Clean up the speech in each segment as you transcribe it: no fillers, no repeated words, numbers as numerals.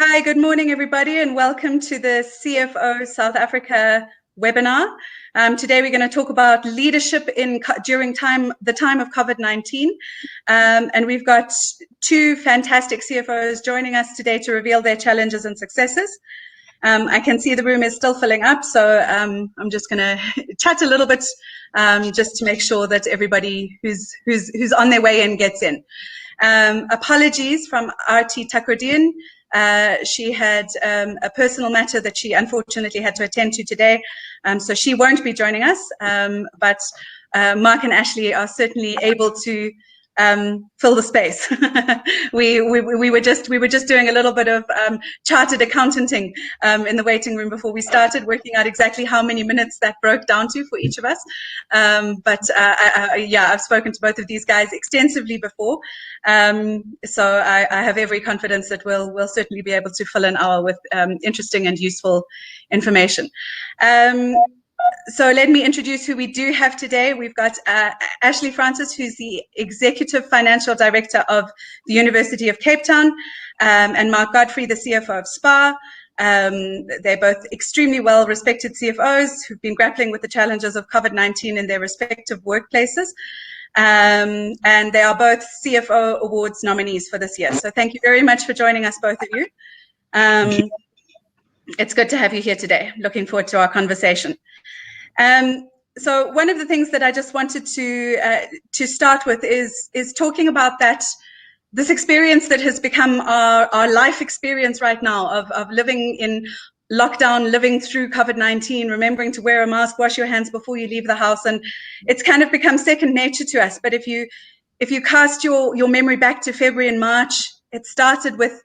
Hi, good morning, everybody, and welcome to the CFO South Africa webinar. Today, we're going to talk about leadership during the time of COVID-19. And we've got two fantastic CFOs joining us today to reveal their challenges and successes. I can see the room is still filling up, so I'm just going to chat a little bit just to make sure that everybody who's on their way in gets in. Apologies from RT Takrodian. She had a personal matter that she unfortunately had to attend to today, so she won't be joining us, but Mark and Ashley are certainly able to fill the space. we were just doing a little bit of chartered accounting in the waiting room before we started, working out exactly how many minutes that broke down to for each of us. Yeah, I've spoken to both of these guys extensively before, so I have every confidence that we'll certainly be able to fill an hour with interesting and useful information. So let me introduce who we do have today. We've got Ashley Francis, who's the Executive Financial Director of the University of Cape Town, and Mark Godfrey, the CFO of SPA. They're both extremely well-respected CFOs who've been grappling with the challenges of COVID-19 in their respective workplaces. And they are both CFO Awards nominees for this year. So thank you very much for joining us, both of you. It's good to have you here today. Looking forward to our conversation. So one of the things that I just wanted to start with is talking about this experience that has become our life experience right now of living in lockdown, living through COVID-19, remembering to wear a mask, wash your hands before you leave the house, and it's kind of become second nature to us. But if you cast your memory back to February and March, it started with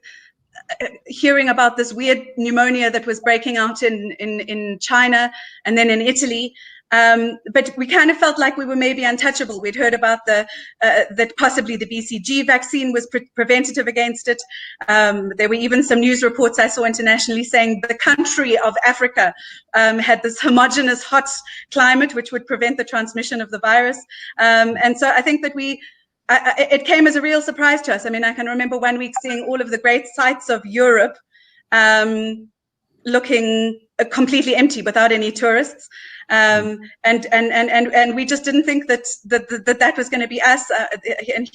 hearing about this weird pneumonia that was breaking out in China and then in Italy. But we kind of felt like we were maybe untouchable. We'd heard about that possibly the BCG vaccine was preventative against it. There were even some news reports I saw internationally saying the country of Africa had this homogeneous hot climate which would prevent the transmission of the virus. And so I think that it came as a real surprise to us. I mean, I can remember one week seeing all of the great sites of Europe looking completely empty without any tourists. And we just didn't think that was going to be us. And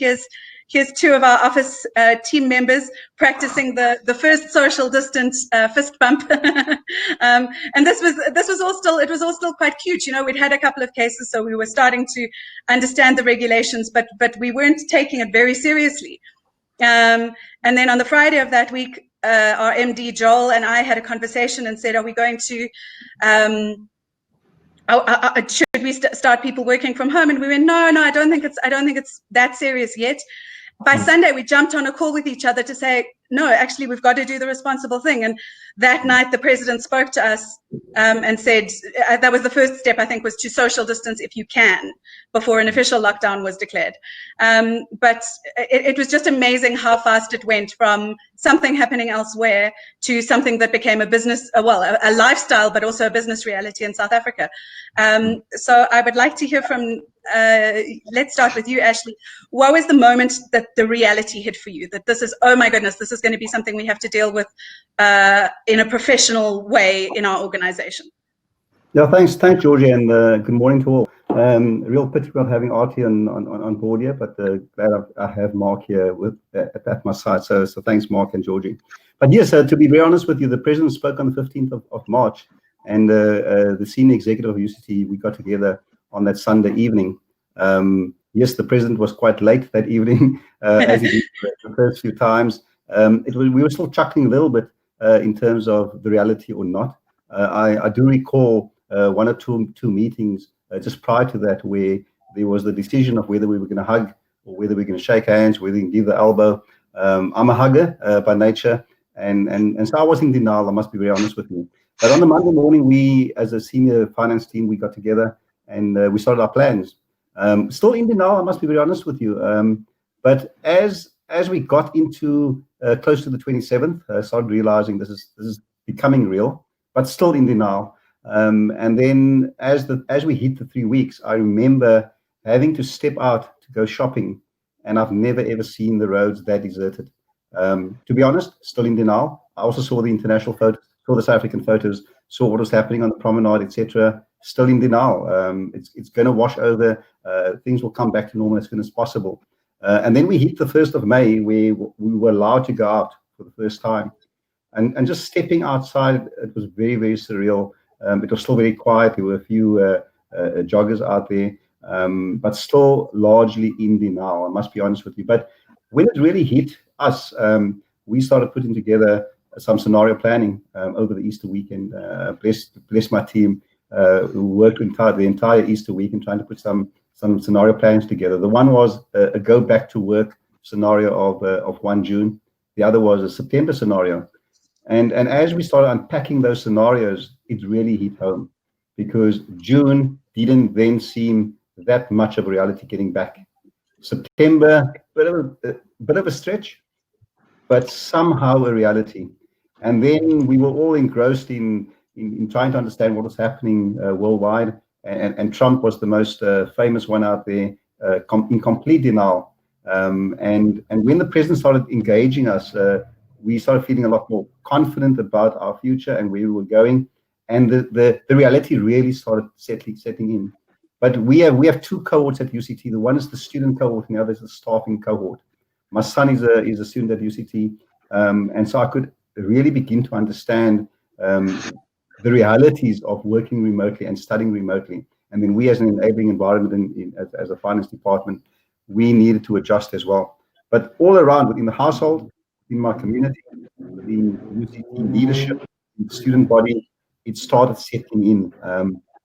here's two of our office team members practicing the first social distance fist bump. And this was all still quite cute. You know, we'd had a couple of cases, so we were starting to understand the regulations, but we weren't taking it very seriously. And then on the Friday of that week, our MD Joel and I had a conversation and said, "Are we going to? Should we start people working from home?" And we went, "No, I don't think it's that serious yet." By Sunday, we jumped on a call with each other to say, "No, actually, we've got to do the responsible thing." And that night, the president spoke to us and said that was the first step, I think, was to social distance if you can before an official lockdown was declared. But it was just amazing how fast it went from something happening elsewhere to something that became a lifestyle, but also a business reality in South Africa. So I would like to hear from, let's start with you, Ashley. What was the moment that the reality hit for you, that this is, oh my goodness, this is going to be something we have to deal with in a professional way in our organization? Yeah, thanks, Georgie, and good morning to all. Real pity about having RT on board here, but glad I have Mark here at my side. So thanks, Mark and Georgie. But yes, to be very honest with you, the president spoke on the 15th of March, and the senior executive of UCT, we got together on that Sunday evening. Yes, the president was quite late that evening, as he did the first few times. We were still chuckling a little bit in terms of the reality or not. I do recall one or two meetings just prior to that where there was the decision of whether we were going to hug or whether we were going to shake hands, whether we can give the elbow. I'm a hugger by nature, and so I was in denial, I must be very honest with you. But on the Monday morning, we, as a senior finance team, we got together and we started our plans. Still in denial, I must be very honest with you. But as we got into close to the 27th, started realizing this is becoming real, but still in denial. And then as we hit the 3 weeks, I remember having to step out to go shopping, and I've never ever seen the roads that deserted. To be honest, still in denial. I also saw the international photos, saw the South African photos, saw what was happening on the promenade, etc. Still in denial. It's going to wash over. Things will come back to normal as soon as possible. And then we hit the 1st of May, where we were allowed to go out for the first time. And just stepping outside, it was very, very surreal. It was still very quiet. There were a few joggers out there, but still largely in denial, I must be honest with you. But when it really hit us, we started putting together some scenario planning over the Easter weekend. Bless my team who worked the entire Easter weekend trying to put some scenario plans together. The one was a go back to work scenario of 1 June. The other was a September scenario. And as we started unpacking those scenarios, it really hit home, because June didn't then seem that much of a reality getting back. September, bit of a stretch, but somehow a reality. And then we were all engrossed in trying to understand what was happening worldwide. And Trump was the most famous one out there, in complete denial. And when the president started engaging us, we started feeling a lot more confident about our future and where we were going. And the reality really started setting in. But we have two cohorts at UCT. The one is the student cohort, and the other is the staffing cohort. My son is a student at UCT, and so I could really begin to understand the realities of working remotely and studying remotely. And then we, as an enabling environment, as a finance department, we needed to adjust as well. But all around, within the household, in my community, within UCT leadership, in the student body, it started settling in.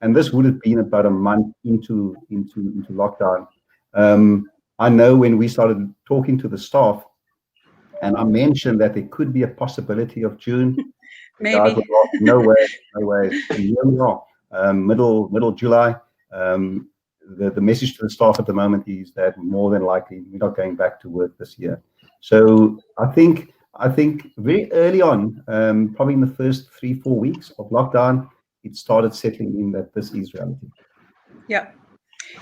And this would have been about a month into lockdown. I know when we started talking to the staff, and I mentioned that there could be a possibility of June. Maybe. No way. And here we are, middle July. The message to the staff at the moment is that more than likely we're not going back to work this year. So I think very early on, probably in the first 3-4 weeks of lockdown, it started settling in that this is reality.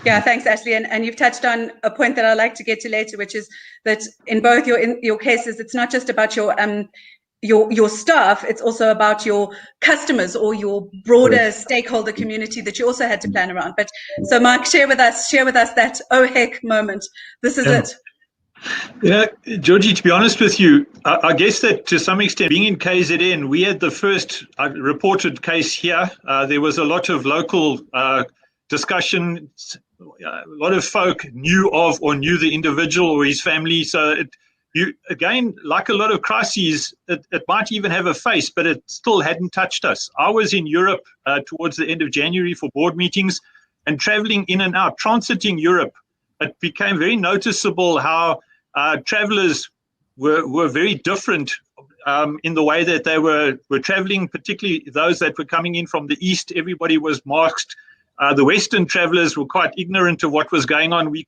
Yeah, thanks, Ashley. And you've touched on a point that I'd like to get to later, which is that in both your cases, it's not just about your staff, it's also about your customers or your broader stakeholder community that you also had to plan around. But so Mark, share with us that oh heck moment. This is it. Yeah, Georgie, to be honest with you, I guess that to some extent, being in KZN, we had the first reported case here. There was a lot of local discussion. A lot of folk knew of or knew the individual or his family. So again, like a lot of crises, it might even have a face, but it still hadn't touched us. I was in Europe towards the end of January for board meetings, and traveling in and out, transiting Europe, it became very noticeable how travelers were very different in the way that they were traveling, particularly those that were coming in from the east. Everybody was masked. The Western travelers were quite ignorant of what was going on. We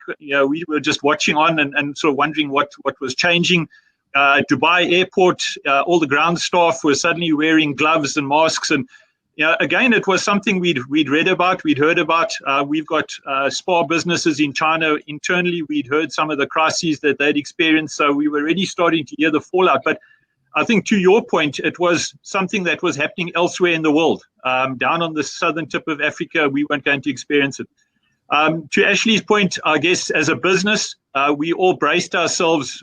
were just watching on and sort of wondering what was changing. Dubai airport, all the ground staff were suddenly wearing gloves and masks. And again, it was something we'd read about, we'd heard about. We've got spa businesses in China internally. We'd heard some of the crises that they'd experienced. So we were already starting to hear the fallout. But I think to your point, it was something that was happening elsewhere in the world. Down on the southern tip of Africa, we weren't going to experience it. To Ashley's point, I guess as a business, we all braced ourselves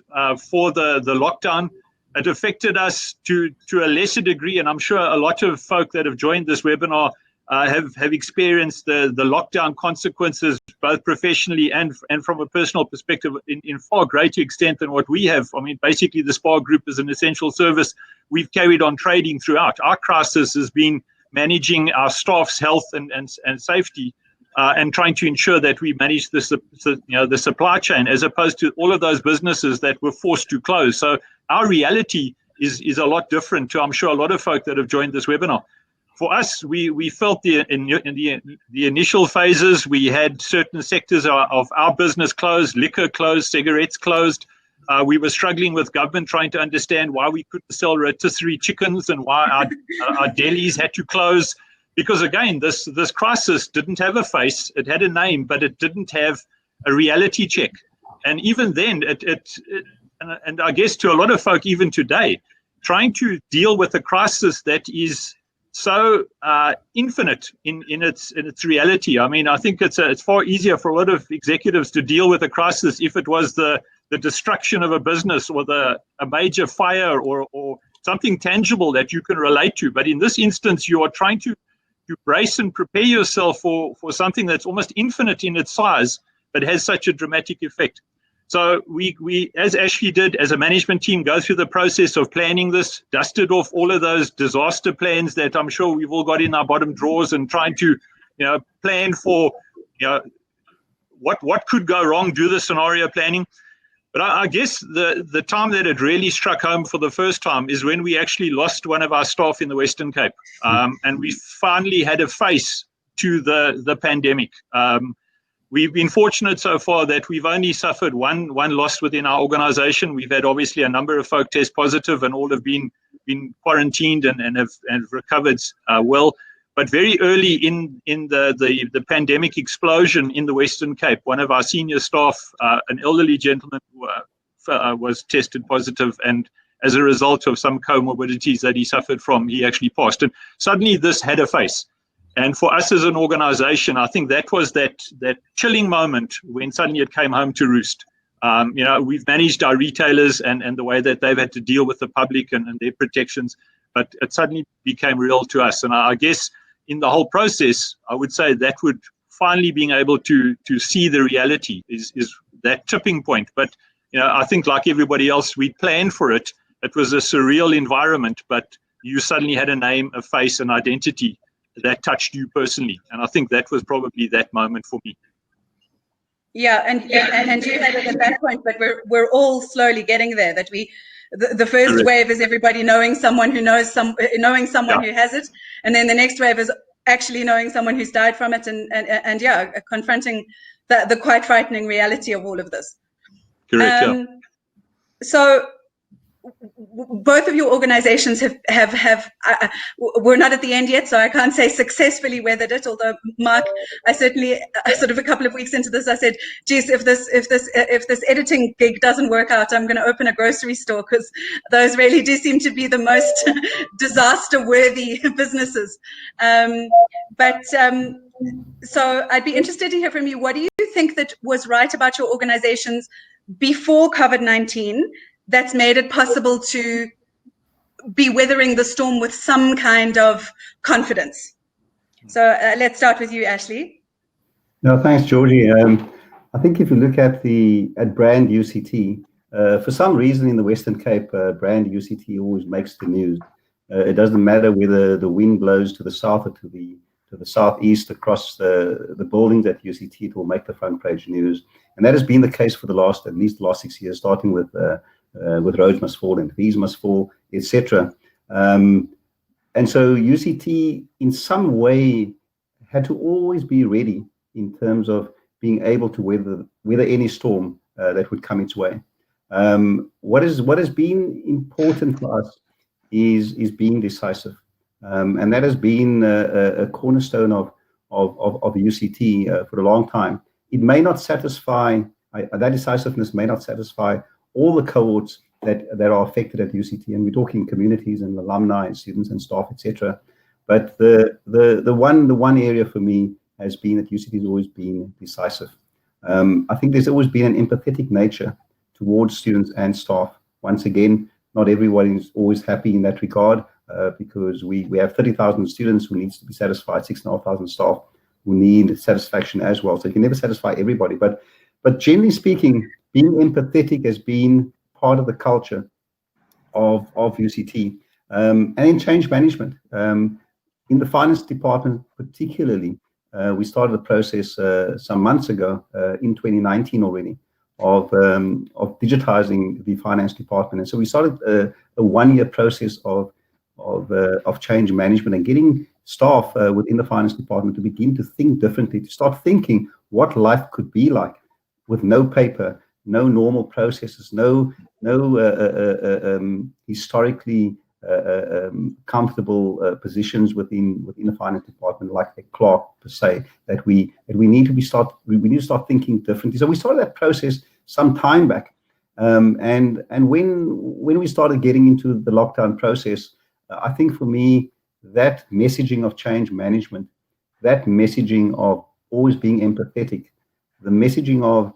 for the lockdown. It affected us to a lesser degree, and I'm sure a lot of folk that have joined this webinar have experienced the lockdown consequences, both professionally and from a personal perspective, in far greater extent than what we have. I mean, basically, the SPA Group is an essential service. We've carried on trading throughout. Our crisis has been managing our staff's health and safety, and trying to ensure that we manage the supply chain, as opposed to all of those businesses that were forced to close. So our reality is a lot different to, I'm sure, a lot of folk that have joined this webinar. For us, we felt in the initial phases, we had certain sectors of our business closed, liquor closed, cigarettes closed. We were struggling with government trying to understand why we couldn't sell rotisserie chickens and why our delis had to close. Because again, this crisis didn't have a face. It had a name, but it didn't have a reality check. And even then, and I guess to a lot of folk even today, trying to deal with a crisis that is so infinite in its reality. I mean, I think it's far easier for a lot of executives to deal with a crisis if it was the destruction of a business or a major fire or something tangible that you can relate to. But in this instance, you are trying to brace and prepare yourself for something that's almost infinite in its size, but has such a dramatic effect. So we, as Ashley did, as a management team, go through the process of planning this, dusted off all of those disaster plans that I'm sure we've all got in our bottom drawers, and trying to, plan for, what could go wrong, do the scenario planning. But I guess the time that it really struck home for the first time is when we actually lost one of our staff in the Western Cape, and we finally had a face to the pandemic. We've been fortunate so far that we've only suffered one loss within our organization. We've had obviously a number of folk test positive, and all have been quarantined and have recovered well. But very early in the pandemic explosion in the Western Cape, one of our senior staff, an elderly gentleman, was tested positive, and as a result of some comorbidities that he suffered from, he actually passed. And suddenly this had a face. And for us as an organization, I think that was that chilling moment when suddenly it came home to roost. We've managed our retailers and the way that they've had to deal with the public and their protections, but it suddenly became real to us. And I guess in the whole process, I would say that would finally being able to see the reality is that tipping point. But, I think like everybody else, we planned for it. It was a surreal environment, but you suddenly had a name, a face, an identity that touched you personally. And I think that was probably that moment for me. Yeah, and you had it at that point, but we're all slowly getting there. That the first wave is everybody knowing someone who knows knowing someone who has it, and then the next wave is actually knowing someone who's died from it, and confronting the quite frightening reality of all of this. Correct. So both of your organizations have we're not at the end yet, so I can't say successfully weathered it. Although Mark, I certainly sort of a couple of weeks into this, I said, geez, if this editing gig doesn't work out, I'm going to open a grocery store, because those really do seem to be the most disaster worthy businesses. So I'd be interested to hear from you. What do you think that was right about your organizations before COVID-19 that's made it possible to be weathering the storm with some kind of confidence? So let's start with you, Ashley. No, thanks, Georgie. I think if you look at brand UCT, for some reason in the Western Cape, brand UCT always makes the news. It doesn't matter whether the wind blows to the south or to the southeast across the buildings at UCT, it will make the front page news. And that has been the case for at least the last 6 years, starting with roads must fall and fees must fall, etc. And so UCT in some way had to always be ready in terms of being able to weather any storm that would come its way. What has been important for us is being decisive, and that has been a cornerstone of UCT for a long time. It may not satisfy, that decisiveness may not satisfy all the cohorts that are affected at UCT, and we're talking communities and alumni, students and staff, etc. But the one area for me has been that UCT has always been decisive. I think there's always been an empathetic nature towards students and staff. Once again, not everyone is always happy in that regard, because we have 30,000 students who needs to be satisfied, 6,500 staff who need satisfaction as well. So you can never satisfy everybody. But generally speaking, being empathetic has been part of the culture of UCT. And in change management, in the finance department particularly, we started a process some months ago, in 2019 already, of digitizing the finance department. And so we started a one-year process of change management and getting staff within the finance department to begin to think differently, to start thinking what life could be like with no paper, no normal processes, no historically comfortable positions within the finance department, like a clerk per se, that we need to start thinking differently. So we started that process some time back, And when we started getting into the lockdown process, I think for me, that messaging of change management, that messaging of always being empathetic, the messaging of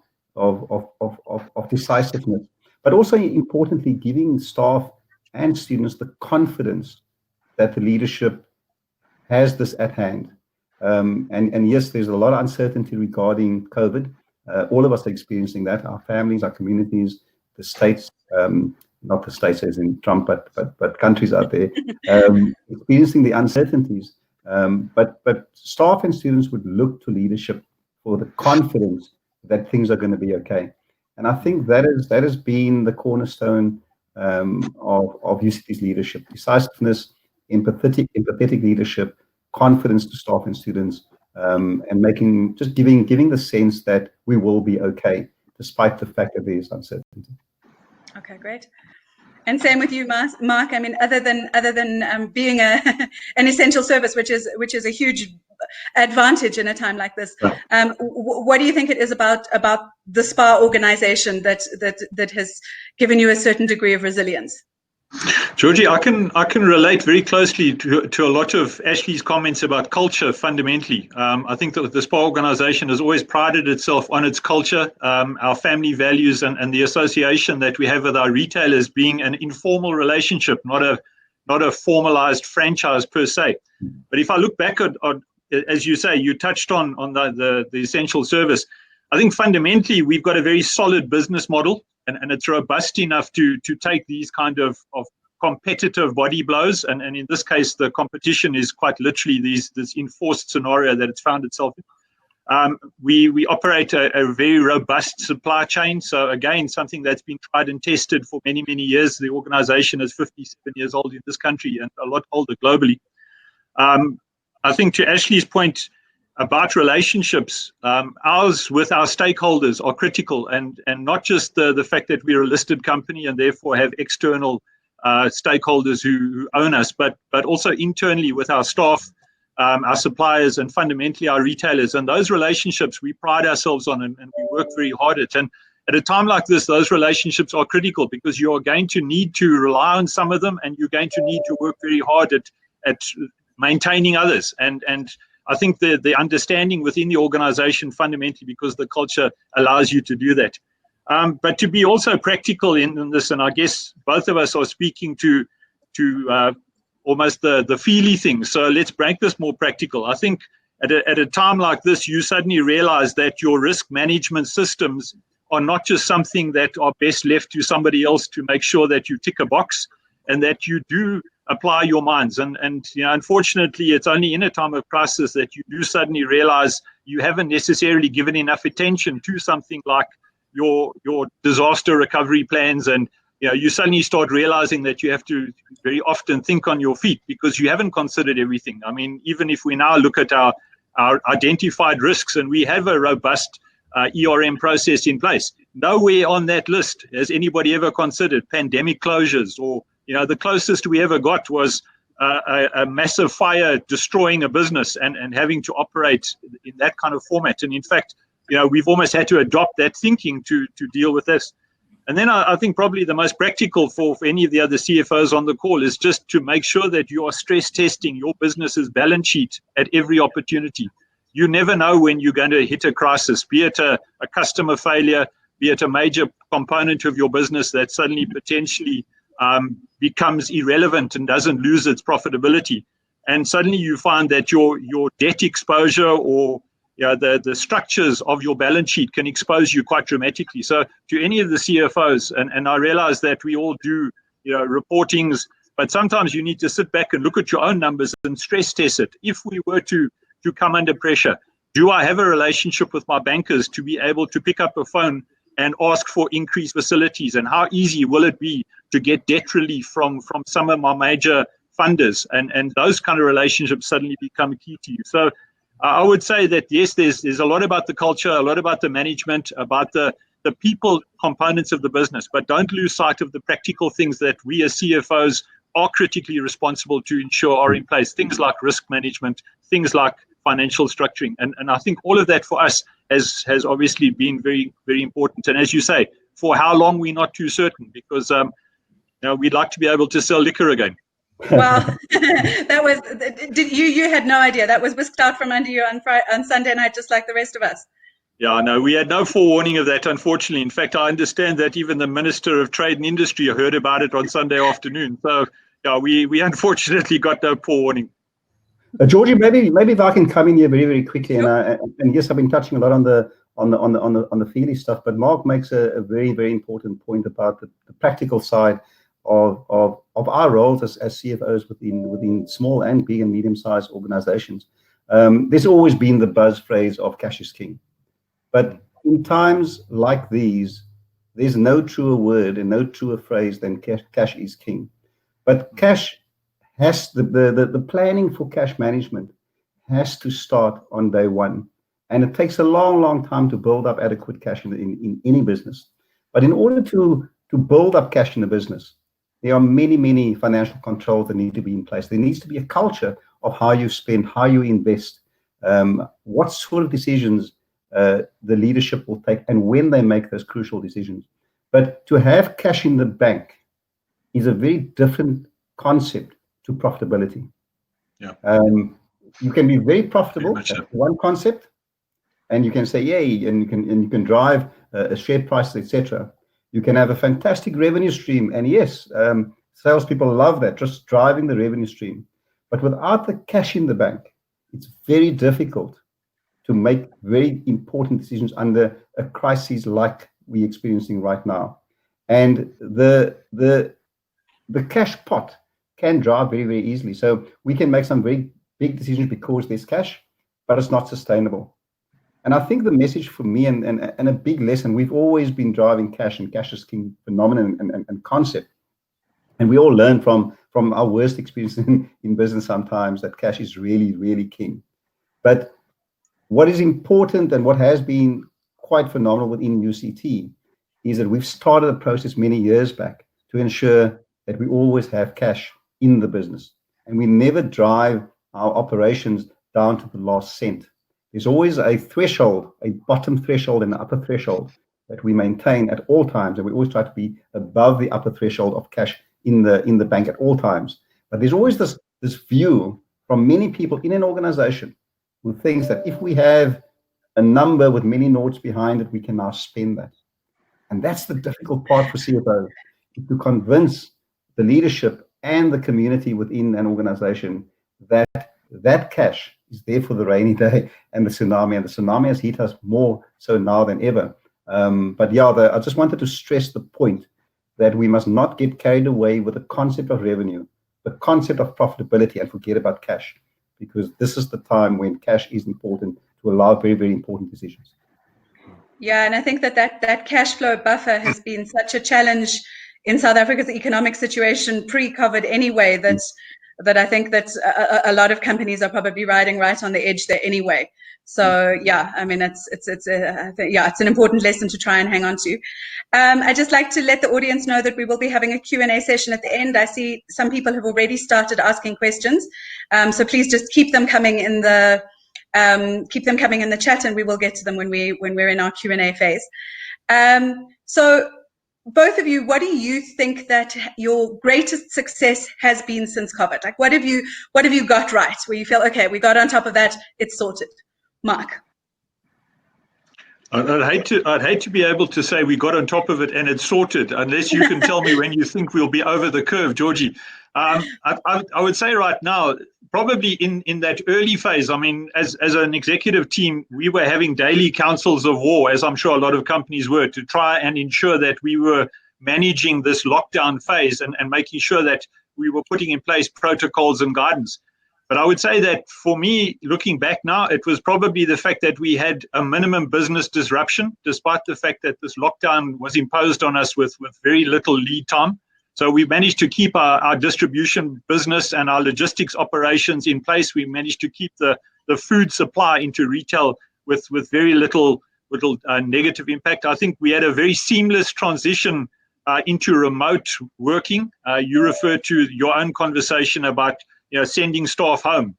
decisiveness, but also importantly, giving staff and students the confidence that the leadership has this at hand. And yes, there's a lot of uncertainty regarding COVID. All of us are experiencing that, our families, our communities, the states, not the states as in Trump, but countries out there, experiencing the uncertainties. But staff and students would look to leadership for the confidence that things are going to be okay. And I think that has been the cornerstone of UCT's leadership: decisiveness, empathetic leadership, confidence to staff and students, and giving the sense that we will be okay, despite the fact that there is uncertainty. Okay, great. And same with you, Mark. I mean, other than being an essential service, which is a huge advantage in a time like this, right. What do you think it is about the SPA organization that has given you a certain degree of resilience? Georgie, I can relate very closely to a lot of Ashley's comments about culture. Fundamentally, I think that the SPA organization has always prided itself on its culture, our family values, and the association that we have with our retailers being an informal relationship, not a formalized franchise per se. But if I look back at as you say, you touched on the essential service. I think fundamentally we've got a very solid business model, and it's robust enough to take these kind of competitive body blows. And in this case, the competition is quite literally this enforced scenario that it's found itself in. We operate a very robust supply chain. So again, something that's been tried and tested for many, many years. The organization is 57 years old in this country and a lot older globally. I think to Ashley's point about relationships, ours with our stakeholders are critical, and not just the fact that we're a listed company and therefore have external stakeholders who own us, but also internally with our staff, our suppliers, and fundamentally our retailers. And those relationships we pride ourselves on, and we work very hard at. And at a time like this, those relationships are critical because you are going to need to rely on some of them, and you're going to need to work very hard at maintaining others. And I think the understanding within the organization fundamentally, because the culture allows you to do that. But to be also practical in this, and I guess both of us are speaking to almost the feely things. So let's break this more practical. I think at a time like this, you suddenly realize that your risk management systems are not just something that are best left to somebody else to make sure that you tick a box, and that you do apply your minds. And unfortunately, it's only in a time of crisis that you do suddenly realize you haven't necessarily given enough attention to something like your disaster recovery plans. And you suddenly start realizing that you have to very often think on your feet because you haven't considered everything. I mean, even if we now look at our identified risks, and we have a robust ERM process in place, nowhere on that list has anybody ever considered pandemic closures, or the closest we ever got was a massive fire destroying a business and having to operate in that kind of format. And in fact, we've almost had to adopt that thinking to deal with this. And then I think probably the most practical for any of the other CFOs on the call is just to make sure that you are stress testing your business's balance sheet at every opportunity. You never know when you're going to hit a crisis, be it a customer failure, be it a major component of your business that suddenly potentially becomes irrelevant and doesn't lose its profitability. And suddenly you find that your debt exposure or the structures of your balance sheet can expose you quite dramatically. So to any of the CFOs, and I realize that we all do reportings, but sometimes you need to sit back and look at your own numbers and stress test it. If we were to come under pressure, do I have a relationship with my bankers to be able to pick up a phone and ask for increased facilities? And how easy will it be to get debt relief from some of my major funders? And those kind of relationships suddenly become key to you. So I would say that, yes, there's a lot about the culture, a lot about the management, about the people components of the business, but don't lose sight of the practical things that we as CFOs are critically responsible to ensure are in place. Things like risk management, things like financial structuring. And I think all of that for us has obviously been very, very important. And as you say, For how long, we're not too certain, because we'd like to be able to sell liquor again. Well, that was, you had no idea. That was whisked out from under you on Sunday night, just like the rest of us. Yeah, no, we had no forewarning of that, unfortunately. In fact, I understand that even the Minister of Trade and Industry heard about it on Sunday afternoon. So, yeah, we unfortunately got no forewarning. Georgie, maybe if I can come in here very, very quickly, and yes, I've been touching a lot on the feely stuff, but Mark makes a very, very important point about the practical side of our roles as CFOs within small and big and medium-sized organizations. There's always been the buzz phrase of cash is king. But in times like these, there's no truer word and no truer phrase than cash is king. But cash has the planning for cash management has to start on day one. And it takes a long, long time to build up adequate cash in any business. But in order to build up cash in the business, there are many, many financial controls that need to be in place. There needs to be a culture of how you spend, how you invest, what sort of decisions the leadership will take, and when they make those crucial decisions. But to have cash in the bank is a very different concept to profitability. Yeah. You can be very profitable. That's one concept, and you can say yay, and you can drive a share price, etc. You can have a fantastic revenue stream, and yes, salespeople love that, just driving the revenue stream. But without the cash in the bank, it's very difficult to make very important decisions under a crisis like we're experiencing right now. And the cash pot can drive very, very easily. So we can make some very big decisions because there's cash, but it's not sustainable. And I think the message for me and a big lesson, we've always been driving cash and cash is king phenomenon and concept. And we all learn from our worst experience in business sometimes that cash is really, really king. But what is important and what has been quite phenomenal within UCT is that we've started a process many years back to ensure that we always have cash in the business. And we never drive our operations down to the last cent. There's always a threshold, a bottom threshold and an upper threshold that we maintain at all times. And we always try to be above the upper threshold of cash in the bank at all times. But there's always this view from many people in an organization who thinks that if we have a number with many noughts behind it, we can now spend that. And that's the difficult part for CFOs, to convince the leadership and the community within an organization that cash is there for the rainy day and the tsunami. And the tsunami has hit us more so now than ever. But yeah, I just wanted to stress the point that we must not get carried away with the concept of revenue, the concept of profitability, and forget about cash, because this is the time when cash is important to allow very, very important decisions. Yeah, and I think that cash flow buffer has been such a challenge in South Africa's economic situation pre-COVID anyway, that I think that a lot of companies are probably riding right on the edge there anyway. So yeah, I mean, it's an important lesson to try and hang on to. I'd just like to let the audience know that we will be having a Q&A session at the end. I see some people have already started asking questions, so please just keep them coming in the chat, and we will get to them when we're in our Q&A phase. So both of you, what do you think that your greatest success has been since COVID? Like, what have you got right, where you feel, okay, we got on top of that, it's sorted? Mark. I'd hate to be able to say we got on top of it and it's sorted, unless you can tell me when you think we'll be over the curve, Georgie. I would say right now, probably in that early phase, I mean, as an executive team, we were having daily councils of war, as I'm sure a lot of companies were, to try and ensure that we were managing this lockdown phase and making sure that we were putting in place protocols and guidance. But I would say that for me, looking back now, it was probably the fact that we had a minimum business disruption, despite the fact that this lockdown was imposed on us with very little lead time. So we managed to keep our distribution business and our logistics operations in place. We managed to keep the food supply into retail with very little negative impact. I think we had a very seamless transition into remote working. You referred to your own conversation about sending staff home.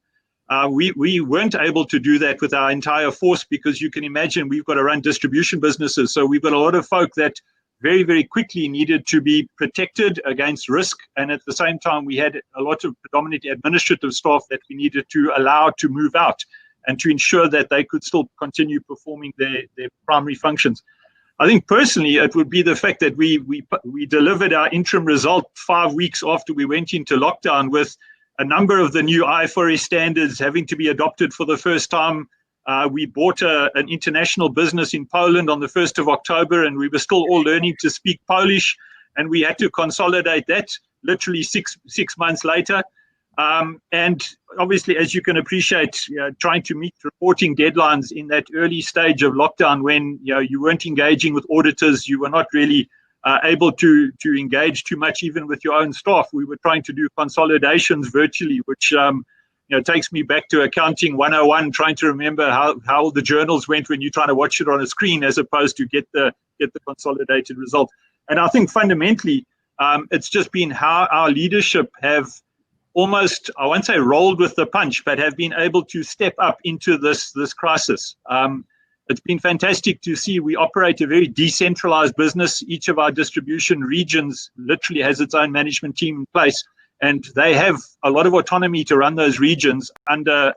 We weren't able to do that with our entire force, because you can imagine we've got to run distribution businesses. So we've got a lot of folk that very, very quickly needed to be protected against risk. And at the same time, we had a lot of predominantly administrative staff that we needed to allow to move out and to ensure that they could still continue performing their primary functions. I think personally, it would be the fact that we delivered our interim result 5 weeks after we went into lockdown, with a number of the new IFRS standards having to be adopted for the first time. We bought an international business in Poland on the 1st of October, and we were still all learning to speak Polish, and we had to consolidate that literally six months later. And obviously, as you can appreciate, trying to meet reporting deadlines in that early stage of lockdown, when you weren't engaging with auditors, you were not really able to engage too much, even with your own staff. We were trying to do consolidations virtually, which takes me back to accounting 101, trying to remember how the journals went when you're trying to watch it on a screen, as opposed to get the consolidated result. And I think fundamentally, it's just been how our leadership have almost, I won't say rolled with the punch, but have been able to step up into this crisis. It's been fantastic to see. We operate a very decentralized business. Each of our distribution regions literally has its own management team in place, and they have a lot of autonomy to run those regions under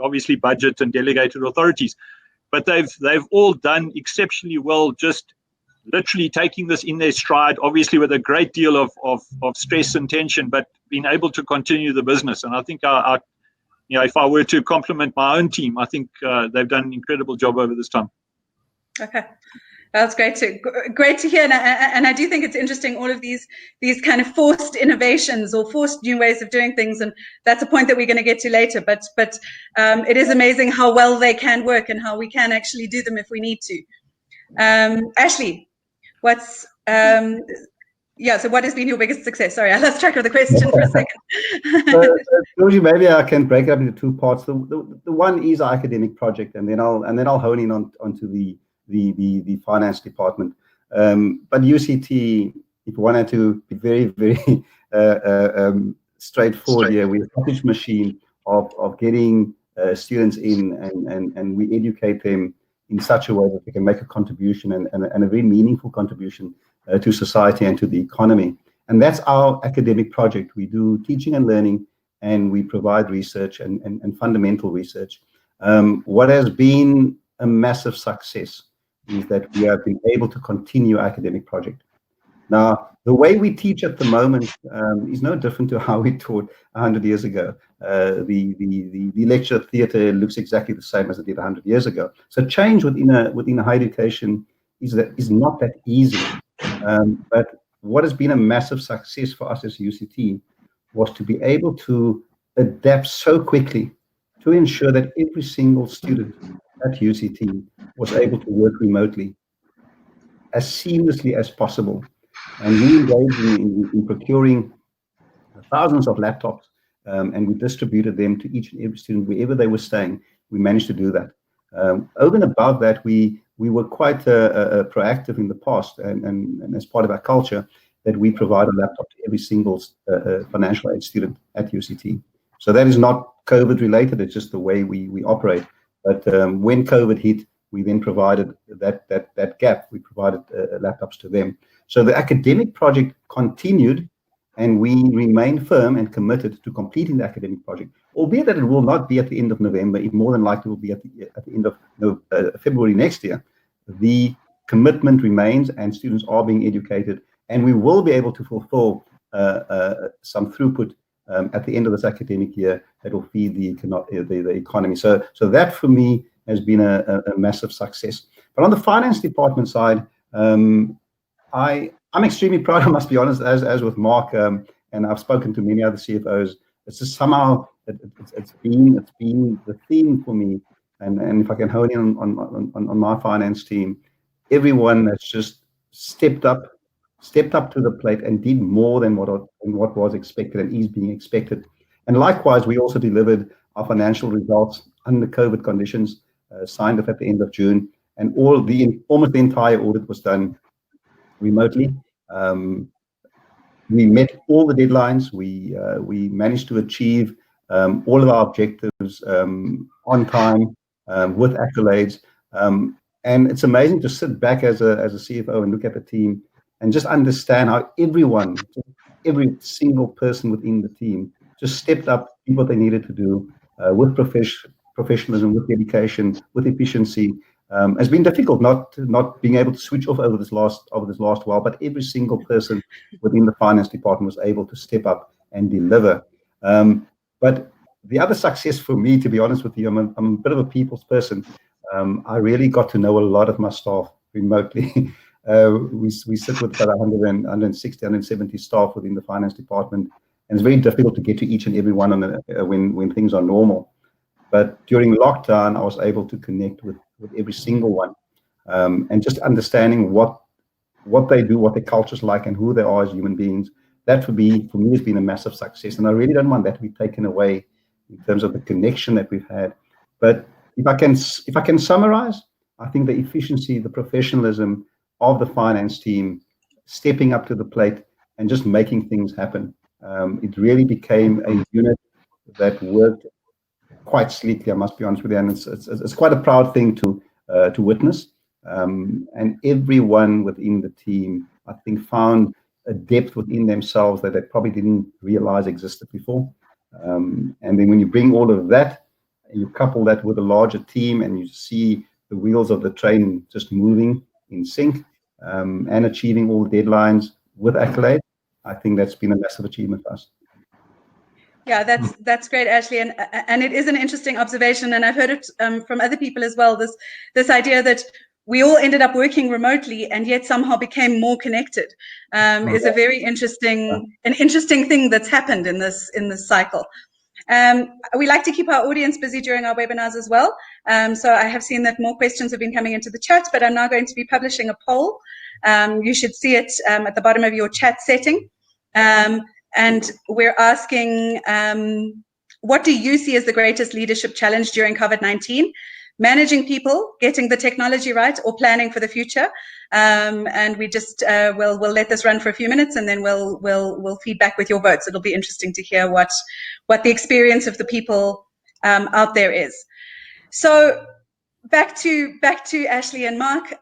obviously budget and delegated authorities. But they've all done exceptionally well, just literally taking this in their stride, obviously with a great deal of stress and tension, but being able to continue the business. And I think if I were to compliment my own team, I think they've done an incredible job over this time. Okay, that's great to hear. And I do think it's interesting, all of these kind of forced innovations or forced new ways of doing things, and that's a point that we're going to get to later. But it is amazing how well they can work and how we can actually do them if we need to. Ashley, so what has been your biggest success? Sorry, I lost track of the question for a second. So, Georgie, maybe I can break it up into two parts. The one is our academic project, and then I'll hone in onto the finance department. But UCT, if we wanted to be very, very straightforward here, we're a cottage machine of getting students in, and we educate them in such a way that they can make a contribution and a very meaningful contribution to society and to the economy. And that's our academic project. We do teaching and learning, and we provide research and fundamental research. What has been a massive success is that we have been able to continue our academic project. Now, the way we teach at the moment is no different to how we taught 100 years ago. The lecture theatre looks exactly the same as it did 100 years ago. So change within a higher education is not that easy. But what has been a massive success for us as UCT was to be able to adapt so quickly to ensure that every single student at UCT was able to work remotely as seamlessly as possible. And we engaged in procuring thousands of laptops, and we distributed them to each and every student wherever they were staying. We managed to do that. Over and above that, we were quite proactive in the past, and as part of our culture, that we provide a laptop to every single financial aid student at UCT. So that is not COVID related, it's just the way we operate. But when COVID hit, we then provided that gap. We provided laptops to them. So the academic project continued, and we remain firm and committed to completing the academic project, albeit that it will not be at the end of November. It more than likely will be at the end of February next year. The commitment remains, and students are being educated, and we will be able to fulfill some throughput at the end of this academic year that will feed the economy. So that for me has been a massive success. But on the finance department side, I'm extremely proud, I must be honest, as with Mark, and I've spoken to many other CFOs. It's just somehow it's been the theme for me. And if I can hone in on my finance team, everyone has just stepped up to the plate and did more than what was expected and is being expected. And likewise, we also delivered our financial results under COVID conditions, signed off at the end of June, and almost the entire audit was done remotely. We met all the deadlines. We managed to achieve all of our objectives on time, with accolades. And it's amazing to sit back as a CFO and look at the team and just understand how every single person within the team just stepped up, did what they needed to do with professionalism, with dedication, with efficiency. Has been difficult not being able to switch off over this last while, but every single person within the finance department was able to step up and deliver. But the other success for me, to be honest with you, I'm a bit of a people's person. I really got to know a lot of my staff remotely. We sit with about 160, 170 staff within the finance department, and it's very difficult to get to each and every one when things are normal. But during lockdown, I was able to connect with every single one, and just understanding what they do, what their culture's like, and who they are as human beings. That for me has been a massive success, and I really don't want that to be taken away in terms of the connection that we've had. But if I can summarize, I think the efficiency, the professionalism of the finance team stepping up to the plate and just making things happen. It really became a unit that worked quite sleekly, I must be honest with you, and it's quite a proud thing to witness. And everyone within the team, I think, found a depth within themselves that they probably didn't realize existed before. And then when you bring all of that, and you couple that with a larger team, and you see the wheels of the train just moving in sync, and achieving all the deadlines with accolade, I think that's been a massive achievement for us. Yeah, that's great, Ashley, and it is an interesting observation, and I've heard it from other people as well. This idea that we all ended up working remotely and yet somehow became more connected is a very interesting thing that's happened in this cycle. We like to keep our audience busy during our webinars as well. So I have seen that more questions have been coming into the chat, but I'm now going to be publishing a poll. You should see it at the bottom of your chat setting. And we're asking, what do you see as the greatest leadership challenge during COVID-19? Managing people, getting the technology right, or planning for the future? And we just we'll let this run for a few minutes, and then we'll feed back with your votes. It'll be interesting to hear what the experience of the people out there is. So back to Ashley and Mark.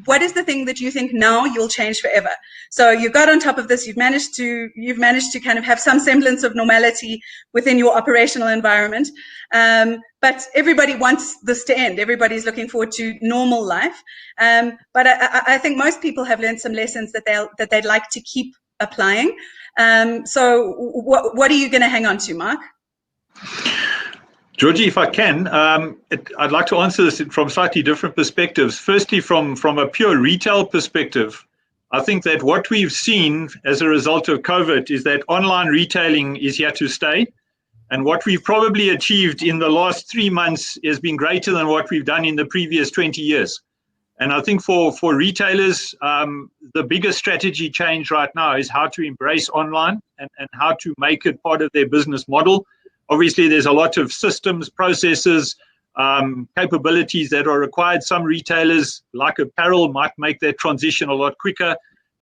What is the thing that you think now you'll change forever? So you got on top of this. You've managed to kind of have some semblance of normality within your operational environment. But everybody wants this to end. Everybody's looking forward to normal life. But I think most people have learned some lessons that they'd like to keep applying. So what are you going to hang on to, Mark? Georgie, if I can, I'd like to answer this from slightly different perspectives. Firstly, from a pure retail perspective, I think that what we've seen as a result of COVID is that online retailing is here to stay. And what we've probably achieved in the last 3 months has been greater than what we've done in the previous 20 years. And I think for retailers, the biggest strategy change right now is how to embrace online and how to make it part of their business model. Obviously, there's a lot of systems, processes, capabilities that are required. Some retailers, like apparel, might make that transition a lot quicker.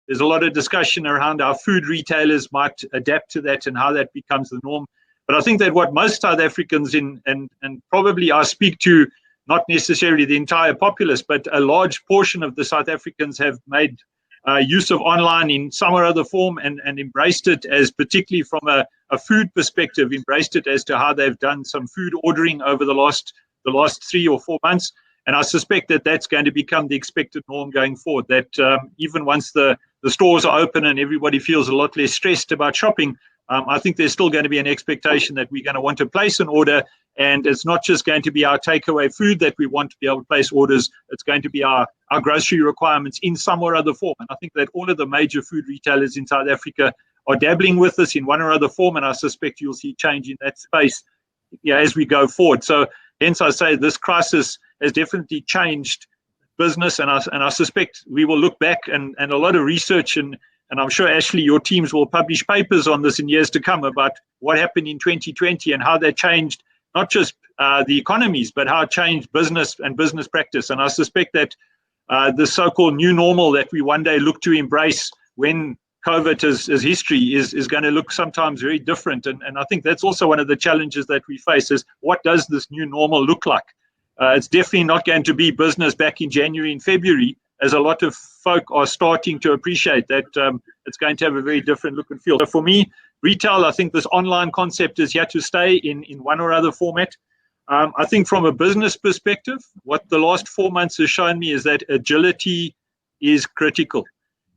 There's a lot of discussion around how food retailers might adapt to that and how that becomes the norm. But I think that what most South Africans, and probably I speak to not necessarily the entire populace, but a large portion of the South Africans have made use of online in some or other form and embraced it as, particularly from a food perspective, embraced it as to how they've done some food ordering over the last 3 or 4 months. And I suspect that that's going to become the expected norm going forward, that even once the stores are open and everybody feels a lot less stressed about shopping, I think there's still going to be an expectation that we're going to want to place an order. And it's not just going to be our takeaway food that we want to be able to place orders. It's going to be our grocery requirements in some or other form. And I think that all of the major food retailers in South Africa are dabbling with this in one or other form. And I suspect you'll see change in that space as we go forward. So hence I say this crisis has definitely changed business. And I suspect we will look back and a lot of research and I'm sure, Ashley, your teams will publish papers on this in years to come about what happened in 2020 and how that changed not just the economies, but how it changed business and business practice. And I suspect that the so-called new normal that we one day look to embrace when COVID is history is going to look sometimes very different. And I think that's also one of the challenges that we face is what does this new normal look like? It's definitely not going to be business back in January and February. as a lot of folk are starting to appreciate that it's going to have a very different look and feel. So for me, retail, I think this online concept is here to stay in one or other format. I think from a business perspective, what the last 4 months has shown me is that agility is critical.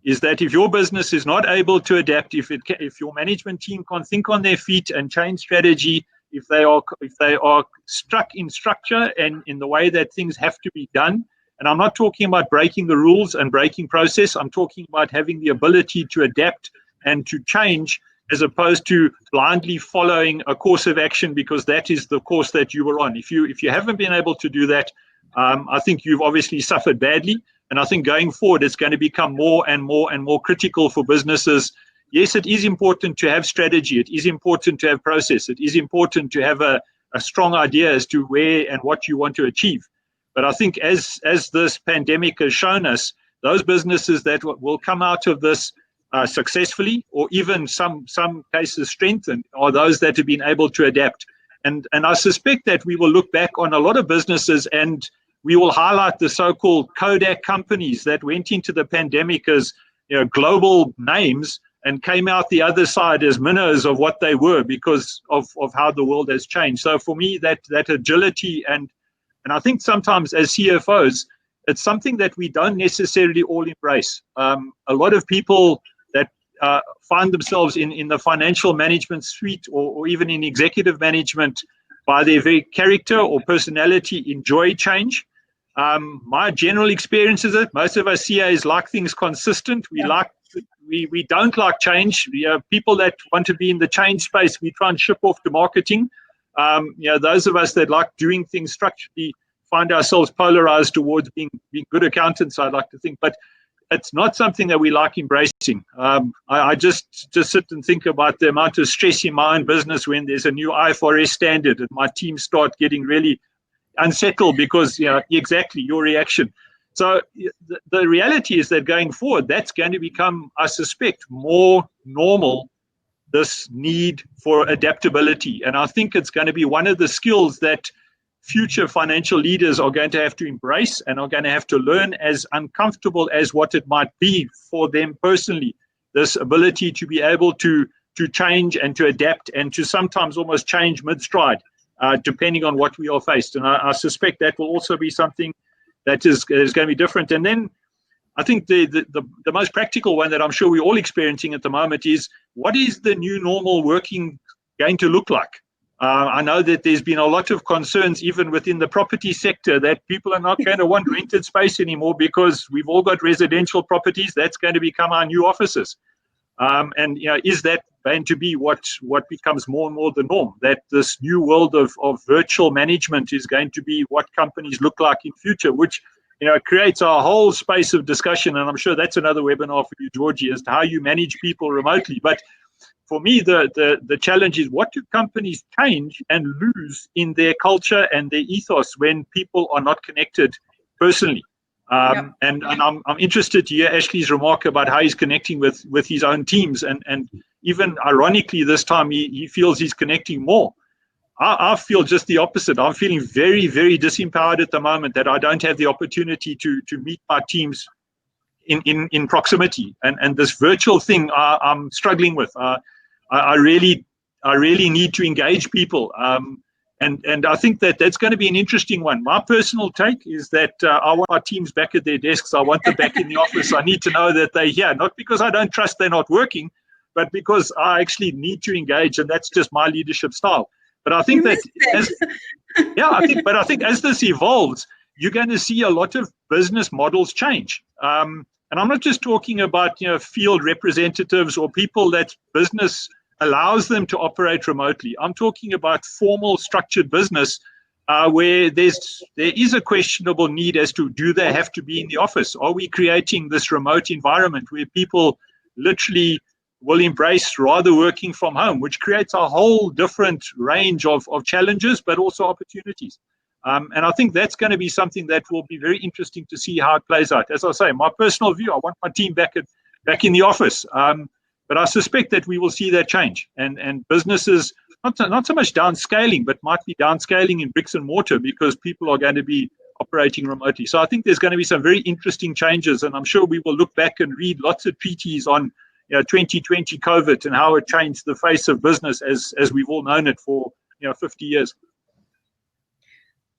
Is that if your business is not able to adapt, if your management team can't think on their feet and change strategy, if they are stuck in structure and in the way that things have to be done, and I'm not talking about breaking the rules and breaking process, I'm talking about having the ability to adapt and to change, as opposed to blindly following a course of action because that is the course that you were on. If you haven't been able to do that, I think you've obviously suffered badly. And I think going forward, it's going to become more and more and more critical for businesses. Yes, it is important to have strategy. It is important to have process. It is important to have a strong idea as to where and what you want to achieve. But I think as this pandemic has shown us, those businesses that will come out of this successfully, or even some cases strengthened, are those that have been able to adapt. And I suspect that we will look back on a lot of businesses and we will highlight the so-called Kodak companies that went into the pandemic as global names and came out the other side as minnows of what they were because of how the world has changed. So for me, that agility and I think sometimes as CFOs, it's something that we don't necessarily all embrace. A lot of people that find themselves in the financial management suite or even in executive management, by their very character or personality, enjoy change. My general experience is that most of us CAs like things consistent. We don't like change. People that want to be in the change space, we try and ship off to marketing. Those of us that like doing things structurally find ourselves polarized towards being good accountants, I'd like to think. But it's not something that we like embracing. I just sit and think about the amount of stress in my own business when there's a new IFRS standard and my team start getting really unsettled because, exactly your reaction. So the reality is that going forward, that's going to become, I suspect, more normal, this need for adaptability. And I think it's going to be one of the skills that future financial leaders are going to have to embrace and are going to have to learn, as uncomfortable as what it might be for them personally, this ability to be able to change and to adapt and to sometimes almost change mid-stride, depending on what we are faced. And I suspect that will also be something that is going to be different. And then I think the most practical one that I'm sure we're all experiencing at the moment is, what is the new normal working going to look like? I know that there's been a lot of concerns even within the property sector that people are not going to want rented space anymore because we've all got residential properties. That's going to become our new offices. And is that going to be what becomes more and more the norm, that this new world of virtual management is going to be what companies look like in future, which creates a whole space of discussion. And I'm sure that's another webinar for you, Georgie, as to how you manage people remotely. But for me, the challenge is, what do companies change and lose in their culture and their ethos when people are not connected personally? And I'm interested to hear Ashley's remark about how he's connecting with his own teams. And even ironically, this time he feels he's connecting more. I feel just the opposite. I'm feeling very, very disempowered at the moment that I don't have the opportunity to meet my teams in proximity. And this virtual thing I'm struggling with. I really need to engage people. And I think that's going to be an interesting one. My personal take is that I want my teams back at their desks. I want them back in the office. I need to know that they're here, not because I don't trust they're not working, but because I actually need to engage, and that's just my leadership style. But I think I think as this evolves, you're going to see a lot of business models change. And I'm not just talking about field representatives or people that business allows them to operate remotely. I'm talking about formal structured business where there is a questionable need as to, do they have to be in the office? Are we creating this remote environment where people literally will embrace rather working from home, which creates a whole different range of challenges, but also opportunities. And I think that's going to be something that will be very interesting to see how it plays out. As I say, my personal view, I want my team back in the office. But I suspect that we will see that change, and businesses not so much downscaling, but might be downscaling in bricks and mortar, because people are going to be operating remotely. So I think there's going to be some very interesting changes, and I'm sure we will look back and read lots of treaties on 2020 COVID and how it changed the face of business as we've all known it for 50 years.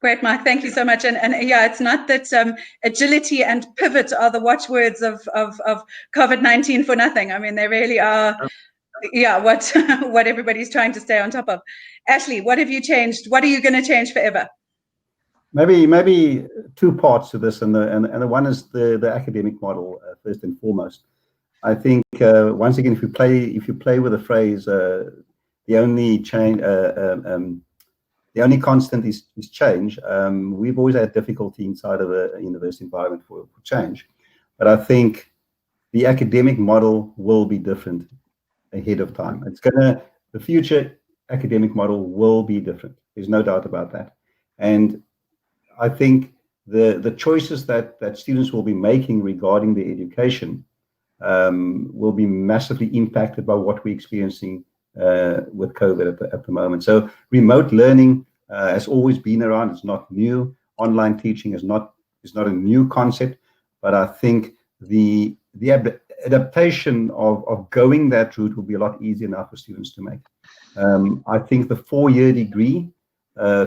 Great, Mark. Thank you so much. And yeah, it's not that agility and pivot are the watchwords of COVID-19 for nothing. I mean, they really are. Yeah, what everybody's trying to stay on top of. Ashley, what have you changed? What are you going to change forever? Maybe two parts to this, and the one is the academic model first and foremost. I think once again, if you play with the phrase, the only change, the only constant is change. We've always had difficulty inside of a university environment for change, but I think the academic model will be different ahead of time. The future academic model will be different. There's no doubt about that. And I think the choices that students will be making regarding their education will be massively impacted by what we're experiencing with COVID at the moment. So remote learning has always been around. It's not new. Online teaching is not a new concept, but I think the adaptation of going that route will be a lot easier now for students to make. I think the 4-year degree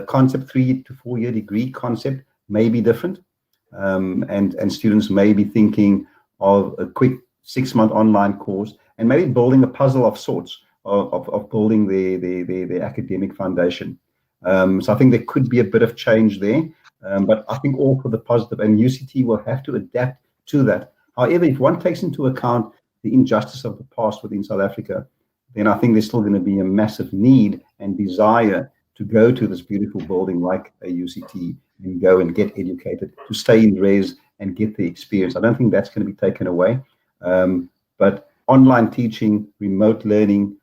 concept, 3 to 4 year degree concept may be different, and students may be thinking of a quick 6-month online course and maybe building a puzzle of sorts of building the academic foundation. So I think there could be a bit of change there, but I think all for the positive, and UCT will have to adapt to that. However, if one takes into account the injustice of the past within South Africa, then I think there's still going to be a massive need and desire to go to this beautiful building like a UCT and go and get educated, to stay in res and get the experience. I don't think that's going to be taken away. But online teaching, remote learning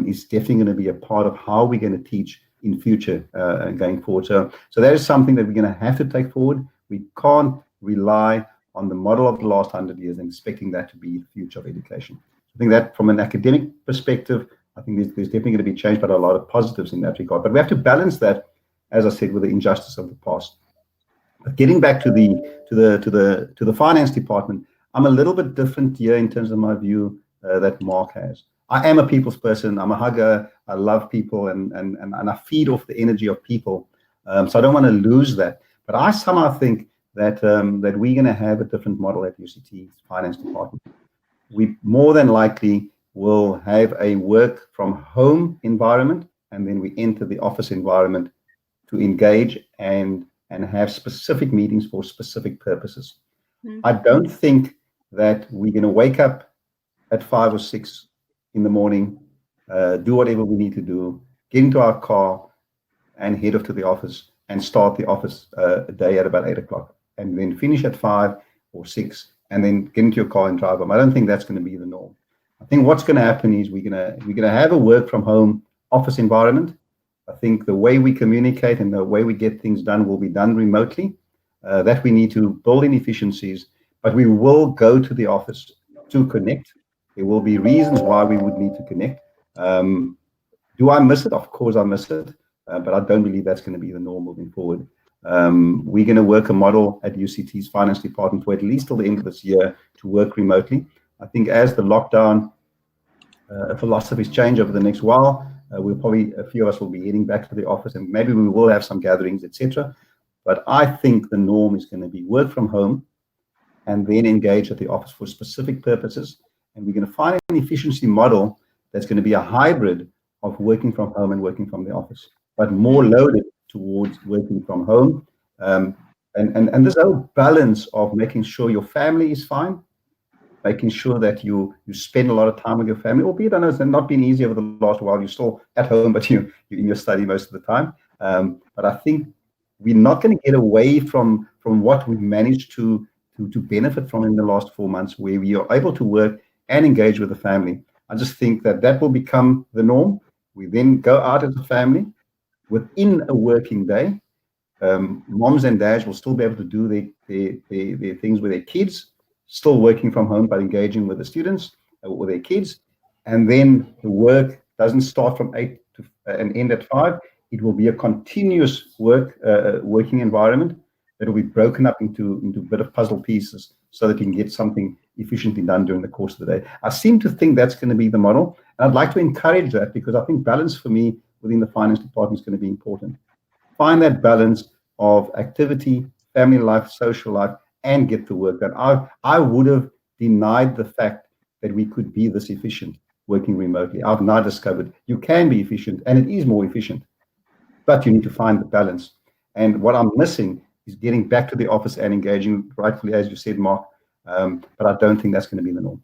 is definitely going to be a part of how we're going to teach in future going forward. So that is something that we're going to have to take forward. We can't rely on the model of the last 100 years and expecting that to be the future of education. I think that from an academic perspective, I think there's definitely going to be change, but a lot of positives in that regard. But we have to balance that, as I said, with the injustice of the past. But getting back to the finance department, I'm a little bit different here in terms of my view that Mark has. I am a people's person. I'm a hugger. I love people, and I feed off the energy of people. So I don't want to lose that. But I somehow think that we're going to have a different model at UCT's finance department. We more than likely will have a work from home environment, and then we enter the office environment to engage and have specific meetings for specific purposes. Mm-hmm. I don't think that we're going to wake up at 5 or 6 in the morning, do whatever we need to do, get into our car and head off to the office and start the office day at about 8 o'clock, and then finish at 5 or 6 and then get into your car and drive home. I don't think that's going to be the norm. I think what's going to happen is we're going to have a work from home office environment. I think the way we communicate and the way we get things done will be done remotely. That we need to build in efficiencies, but we will go to the office to connect. There will be reasons why we would need to connect. Do I miss it? Of course I miss it, but I don't believe that's going to be the norm moving forward. We're going to work a model at UCT's finance department for at least till the end of this year to work remotely. I think as the lockdown philosophies change over the next while, we'll probably, a few of us will be heading back to the office, and maybe we will have some gatherings, etc. But I think the norm is going to be work from home and then engage at the office for specific purposes. And we're going to find an efficiency model that's going to be a hybrid of working from home and working from the office, but more loaded towards working from home. And this whole balance of making sure your family is fine, making sure that you spend a lot of time with your family, albeit I know it's not been easy over the last while. You're still at home, but you're in your study most of the time. But I think we're not going to get away from what we've managed to benefit from in the last 4 months, where we are able to work and engage with the family. I just think that will become the norm. We then go out as a family within a working day. Moms and dads will still be able to do their things with their kids, still working from home, but engaging with the students, with their kids. And then the work doesn't start from 8 and end at 5. It will be a continuous working environment. that will be broken up into a bit of puzzle pieces so that you can get something efficiently done during the course of the day. I seem to think that's going to be the model. And I'd like to encourage that, because I think balance for me within the finance department is going to be important. Find that balance of activity, family life, social life, and get the work done. I would have denied the fact that we could be this efficient working remotely. I've now discovered you can be efficient, and it is more efficient, but you need to find the balance. And what I'm missing is getting back to the office and engaging, rightfully, as you said, Mark, but I don't think that's going to be the norm.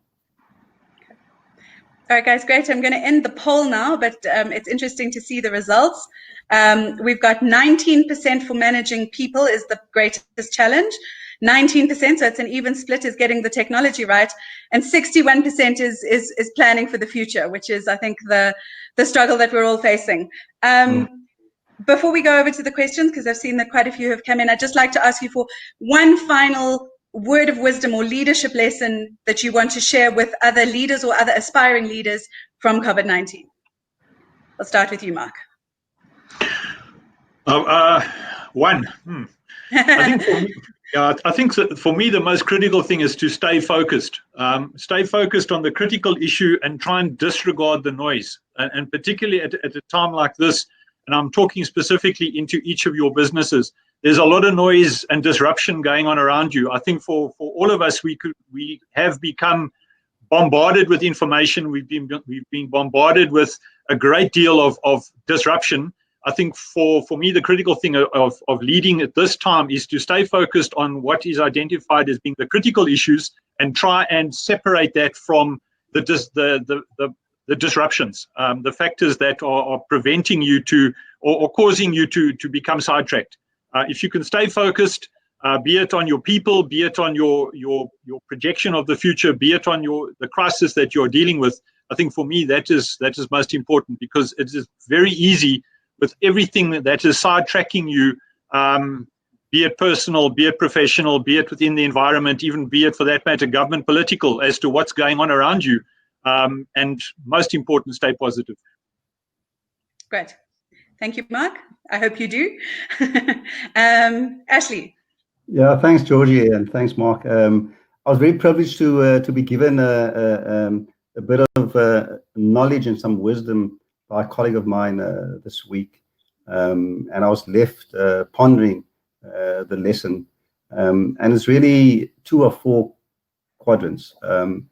All right, guys, great. I'm going to end the poll now, but it's interesting to see the results. We've got 19% for managing people is the greatest challenge. 19%, so it's an even split, is getting the technology right, and 61% is planning for the future, which is, I think, the struggle that we're all facing. Before we go over to the questions, because I've seen that quite a few have come in, I'd just like to ask you for one final word of wisdom or leadership lesson that you want to share with other leaders or other aspiring leaders from COVID-19. I'll start with you, Mark. One. I think that for me, the most critical thing is to stay focused. Stay focused on the critical issue and try and disregard the noise. And particularly at a time like this, and I'm talking specifically into each of your businesses, there's a lot of noise and disruption going on around you. I think for all of us, we have become bombarded with information. We've been bombarded with a great deal of disruption. I think for me, the critical thing of leading at this time is to stay focused on what is identified as being the critical issues and try and separate that from the disruptions, the factors that are preventing you or causing you to become sidetracked. If you can stay focused, be it on your people, be it on your projection of the future, be it on the crisis that you're dealing with, I think for me that is most important, because it is very easy with everything that is sidetracking you, be it personal, be it professional, be it within the environment, even be it for that matter government, political, as to what's going on around you. And most important, stay positive. Great. Thank you, Mark. I hope you do. Ashley. Yeah, thanks, Georgie, and thanks, Mark. I was very privileged to be given a bit of knowledge and some wisdom by a colleague of mine this week, and I was left pondering the lesson, and it's really 2 or 4 quadrants. The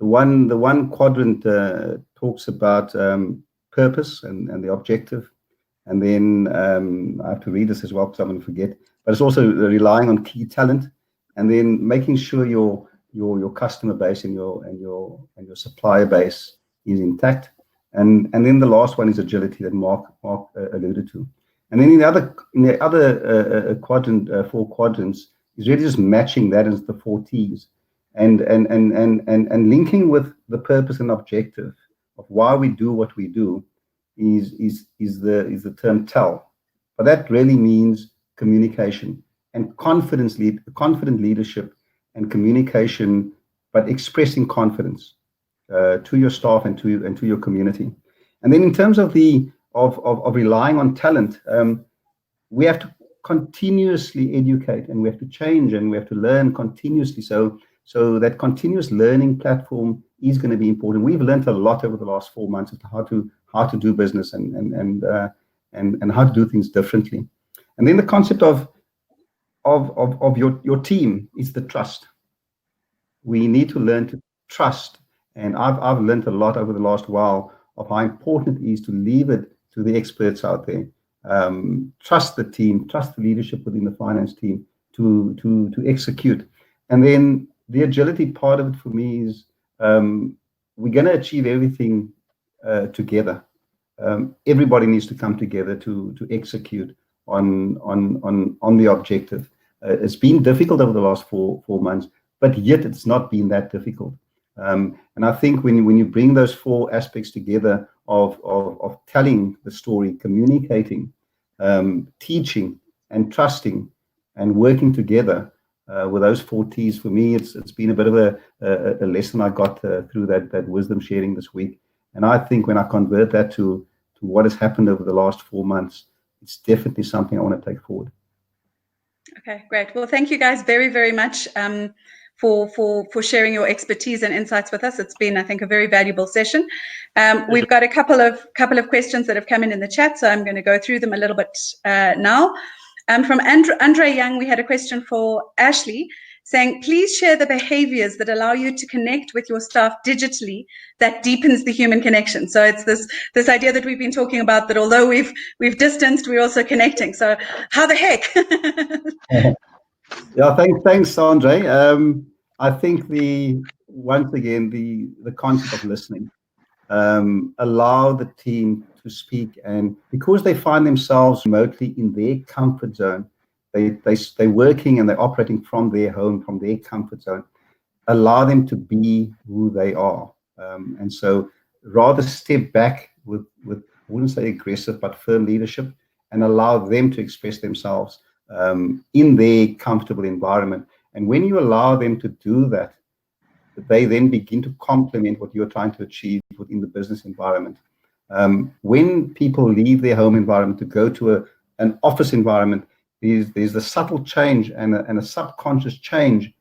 one quadrant talks about purpose and the objective, and then I have to read this as well because I'm going to forget. But it's also relying on key talent, and then making sure your customer base and your supplier base is intact. And then the last one is agility that Mark alluded to. And then in the other quadrant, 4 quadrants, is really just matching that as the 4 T's, and linking with the purpose and objective of why we do what we do is the term tell. But that really means communication and confident leadership and communication, but expressing confidence to your staff and to your community. And then in terms of of relying on talent, we have to continuously educate, and we have to change, and we have to learn continuously. So that continuous learning platform is going to be important. We've learned a lot over the last 4 months as to how to do business and how to do things differently. And then the concept of your team is the trust. We need to learn to trust. And I've learned a lot over the last while of how important it is to leave it to the experts out there. Trust the team, trust the leadership within the finance team to execute. And then the agility part of it for me is we're going to achieve everything together. Everybody needs to come together to execute on the objective. It's been difficult over the last four months, but yet it's not been that difficult. And I think when you bring those 4 aspects together of telling the story, communicating, teaching, and trusting, and working together with those 4 T's, for me, it's been a bit of a lesson I got through that wisdom sharing this week. And I think when I convert that to what has happened over the last 4 months, it's definitely something I want to take forward. Okay, great. Well, thank you guys very, very much for sharing your expertise and insights with us. It's been, I think, a very valuable session. We've got a couple of questions that have come in the chat, so I'm going to go through them a little bit now. From Andre Young, we had a question for Ashley saying, please share the behaviors that allow you to connect with your staff digitally that deepens the human connection. So it's this idea that we've been talking about, that although we've distanced, we're also connecting. So how the heck? Yeah, thanks, Andre. I think once again the concept of listening, allow the team to speak, and because they find themselves remotely in their comfort zone, they're working and they're operating from their home, from their comfort zone. Allow them to be who they are, and so rather step back with I wouldn't say aggressive but firm leadership, and allow them to express themselves in their comfortable environment. And when you allow them to do that, they then begin to complement what you're trying to achieve within the business environment. When people leave their home environment to go to an office environment, there's a subtle change and a subconscious change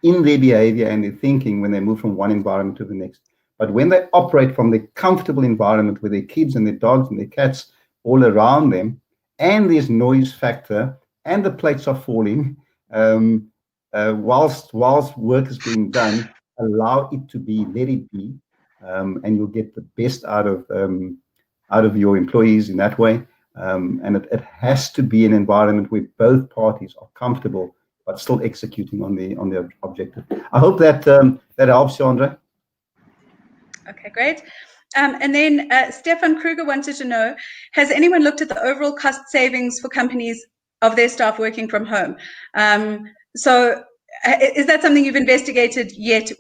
in their behavior and their thinking when they move from one environment to the next. But when they operate from the comfortable environment with their kids and their dogs and their cats all around them, and there's noise factor, and the plates are falling, whilst work is being done, allow it to be, let it be, and you'll get the best out of your employees in that way. And it has to be an environment where both parties are comfortable but still executing on the objective. I hope that that helps you, Andre. Okay, great. And then Stefan Kruger wanted to know, has anyone looked at the overall cost savings for companies of their staff working from home? So is that something you've investigated yet,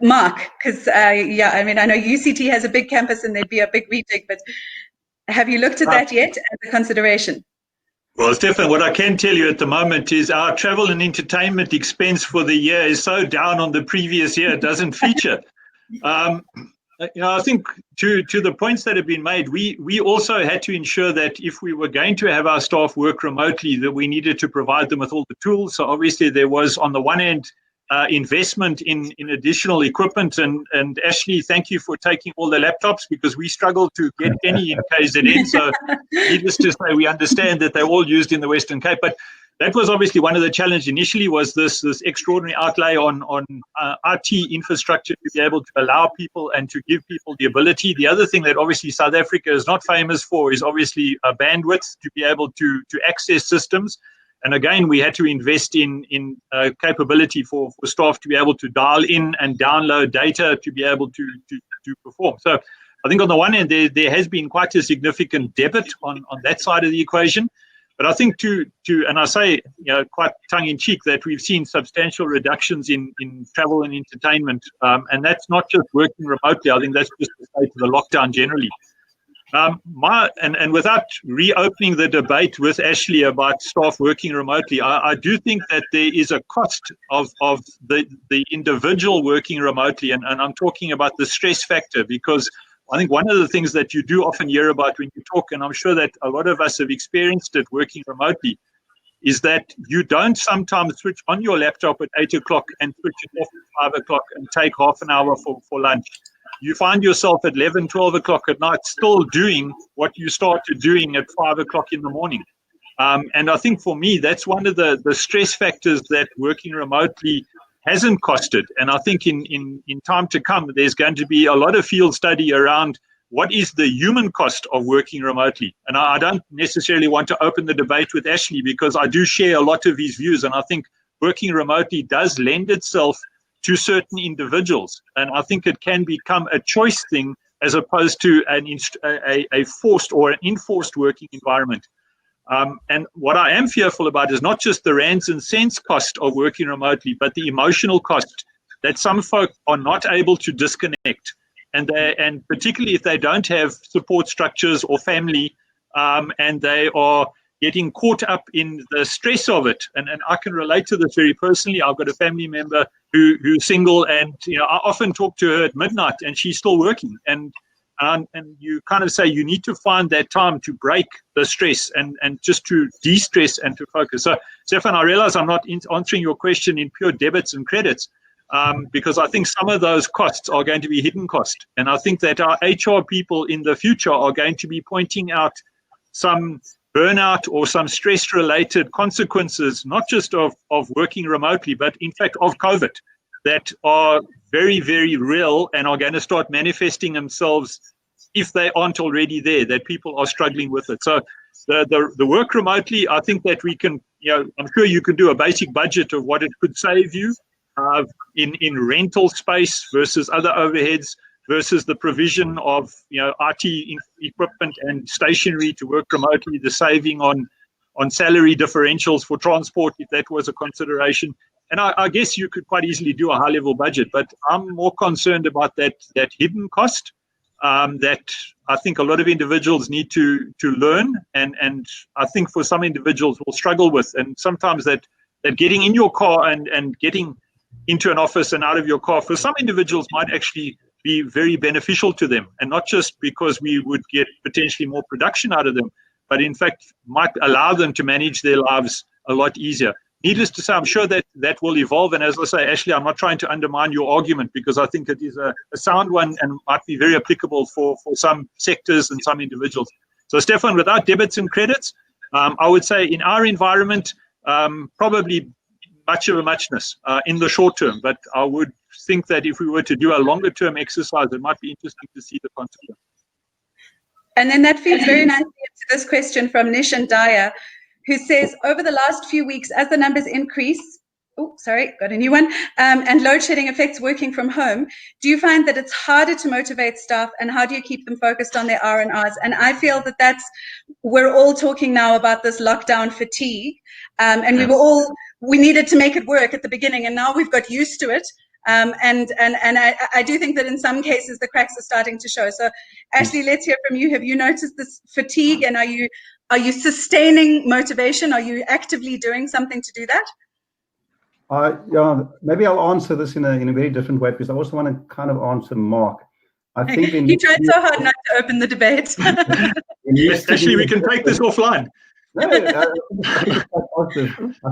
Mark? Because, yeah, I mean, I know UCT has a big campus and there'd be a big meeting, but have you looked at that yet as a consideration? Well, Stefan, what I can tell you at the moment is our travel and entertainment expense for the year is so down on the previous year, it doesn't feature. I think to the points that have been made, we also had to ensure that if we were going to have our staff work remotely, that we needed to provide them with all the tools. So obviously there was, on the one end, investment in additional equipment, and Ashley, thank you for taking all the laptops, because we struggled to get any in KZN. So needless to say, we understand that they're all used in the Western Cape, but that was obviously one of the challenges initially, was this extraordinary outlay on IT infrastructure to be able to allow people and to give people the ability. The other thing that obviously South Africa is not famous for is obviously bandwidth to be able to access systems. And again, we had to invest in capability for staff to be able to dial in and download data to be able to perform. So I think on the one hand, there has been quite a significant debit on that side of the equation. But I think and I say, quite tongue in cheek, that we've seen substantial reductions in travel and entertainment. And that's not just working remotely. I think that's just the state of the lockdown generally. And without reopening the debate with Ashley about staff working remotely, I do think that there is a cost of the individual working remotely, and I'm talking about the stress factor, because I think one of the things that you do often hear about when you talk, and I'm sure that a lot of us have experienced it working remotely, is that you don't sometimes switch on your laptop at 8 o'clock and switch it off at 5 o'clock and take half an hour for lunch. You find yourself at 11, 12 o'clock at night still doing what you started doing at 5 o'clock in the morning. And I think for me, that's one of the stress factors that working remotely hasn't costed. And I think in time to come, there's going to be a lot of field study around what is the human cost of working remotely. And I don't necessarily want to open the debate with Ashley, because I do share a lot of his views. And I think working remotely does lend itself to certain individuals. And I think it can become a choice thing as opposed to a forced or an enforced working environment. And what I am fearful about is not just the rands and cents cost of working remotely, but the emotional cost that some folk are not able to disconnect. And particularly if they don't have support structures or family, and they are getting caught up in the stress of it. And I can relate to this very personally. I've got a family member who's single, and I often talk to her at midnight and she's still working. And and you kind of say you need to find that time to break the stress and just to de-stress and to focus. So, Stefan, I realize I'm not answering your question in pure debits and credits, because I think some of those costs are going to be hidden cost. And I think that our HR people in the future are going to be pointing out some burnout or some stress-related consequences, not just of working remotely, but in fact of COVID, that are very, very real and are going to start manifesting themselves if they aren't already there, that people are struggling with it. So the work remotely, I think that we can, I'm sure you can do a basic budget of what it could save you in rental space versus other overheads versus the provision of IT equipment and stationery to work remotely, the saving on salary differentials for transport, if that was a consideration. And I guess you could quite easily do a high-level budget, but I'm more concerned about that hidden cost that I think a lot of individuals need to learn, and I think for some individuals will struggle with. And sometimes that getting in your car and getting into an office and out of your car, for some individuals might actually be very beneficial to them, and not just because we would get potentially more production out of them, but in fact might allow them to manage their lives a lot easier. Needless to say, I'm sure that will evolve. And as I say, Ashley, I'm not trying to undermine your argument, because I think it is a sound one and might be very applicable for some sectors and some individuals. So, Stefan, without debits and credits, I would say in our environment, probably much of a muchness in the short term. But I would think that if we were to do a longer term exercise, it might be interesting to see the consequence. And then that feeds very nicely into this question from Nish and Daya, who says, over the last few weeks, as the numbers increase, got a new one, and load shedding affects working from home, do you find that it's harder to motivate staff, and how do you keep them focused on their R&Rs? And I feel that we're all talking now about this lockdown fatigue, and we needed to make it work at the beginning, and now we've got used to it. And I do think that in some cases the cracks are starting to show. So, Ashley, let's hear from you. Have you noticed this fatigue, and are you sustaining motivation? Are you actively doing something to do that? Maybe I'll answer this in a very different way, because I also want to kind of answer Mark. I think you tried so hard not to open the debate. Actually, we can take this offline. No, I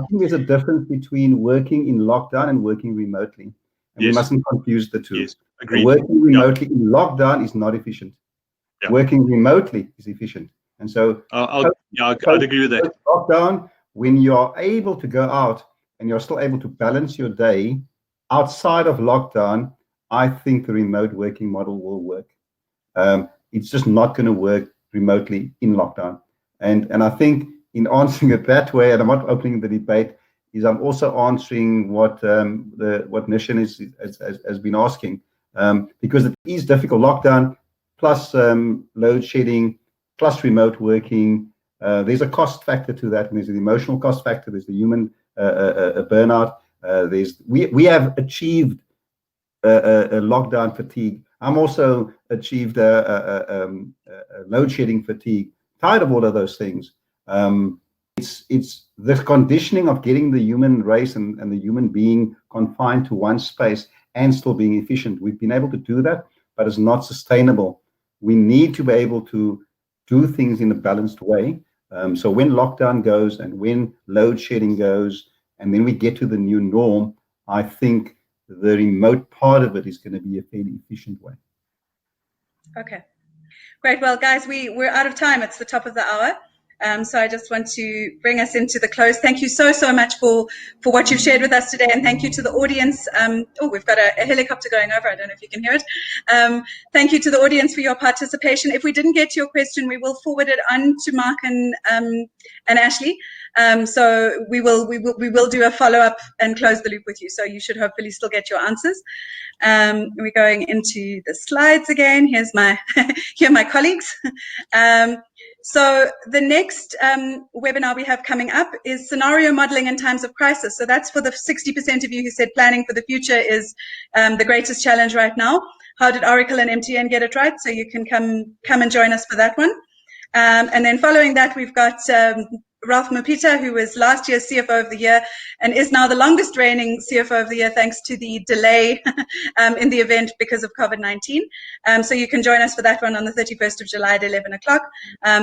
think there's a difference between working in lockdown and working remotely. And we mustn't confuse the two. Yes, agreed. Working remotely in lockdown is not efficient. Yeah. Working remotely is efficient. And so I'd agree with that. Lockdown, when you are able to go out and you're still able to balance your day outside of lockdown, I think the remote working model will work. It's just not going to work remotely in lockdown. And I think in answering it that way, and I'm not opening the debate, is I'm also answering what Nishan has been asking, because it is difficult. Lockdown plus load shedding plus remote working. There's a cost factor to that, and there's an emotional cost factor. There's the human burnout. We have achieved a lockdown fatigue. I'm also achieved a load shedding fatigue. Tired of all of those things. It's the conditioning of getting the human race and the human being confined to one space and still being efficient. We've been able to do that, but it's not sustainable. We need to be able to do things in a balanced way. So when lockdown goes and when load shedding goes, and then we get to the new norm, I think the remote part of it is going to be a fairly efficient way. Okay. Great. Well, guys, we're out of time. It's the top of the hour. So I just want to bring us into the close. Thank you so much for what you've shared with us today. And thank you to the audience. We've got a helicopter going over. I don't know if you can hear it. Thank you to the audience for your participation. If we didn't get to your question, we will forward it on to Mark and Ashley. So we will do a follow-up and close the loop with you. So you should hopefully still get your answers. We're going into the slides again. Here are my colleagues. So the next webinar we have coming up is scenario modeling in times of crisis. So that's for the 60% of you who said planning for the future is the greatest challenge right now. How did Oracle and MTN get it right? So you can come and join us for that one. And then following that, we've got Ralph Mopita, who was last year's CFO of the Year and is now the longest reigning CFO of the Year thanks to the delay in the event because of COVID-19. So you can join us for that one on the 31st of July at 11 o'clock.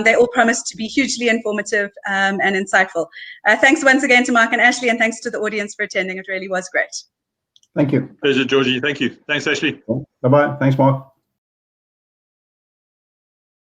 They all promise to be hugely informative and insightful. Thanks once again to Mark and Ashley, and thanks to the audience for attending. It really was great. Thank you. Pleasure, Georgie. Thank you. Thanks, Ashley. Bye-bye. Thanks, Mark.